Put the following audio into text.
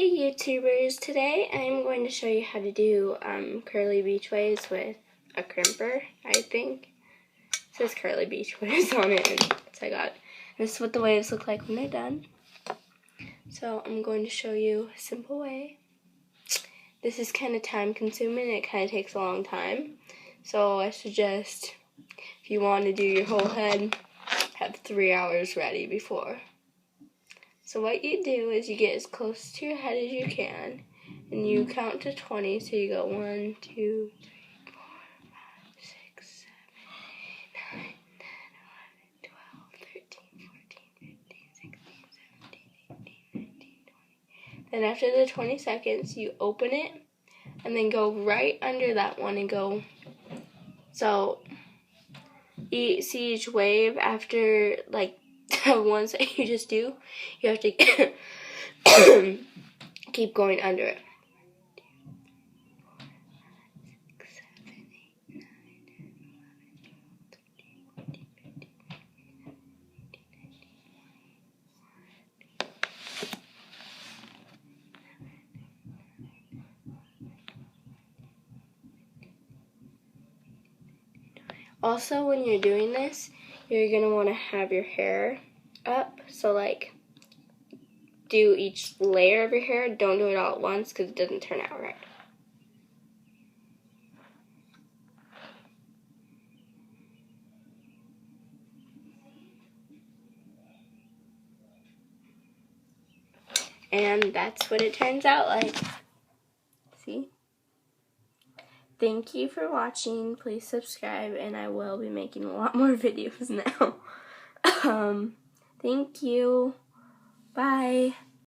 Hey YouTubers, today I'm going to show you how to do curly beach waves with a crimper, I think. It says curly beach waves on it, and so I got this is what the waves look like when they're done. So I'm going to show you a simple way. This is kind of time consuming, it kind of takes a long time. So I suggest if you want to do your whole head, have 3 hours ready before. So what you do is you get as close to your head as you can, and you count to 20, so you go 1, 2, 3, 4, 5, 6, 7, 8, 9, 10, 11, 12, 13, 14, 15, 16, 17, 18, 19, 20. Then after the 20 seconds, you open it, and then go right under that one and go, so see each wave after, like, the ones that you just do, you have to keep going under it. Also, when you're doing this, you're going to want to have your hair up. So, like, do each layer of your hair. Don't do it all at once because it doesn't turn out right. And that's what it turns out like. See? Thank you for watching. Please subscribe, and I will be making a lot more videos now. Thank you. Bye.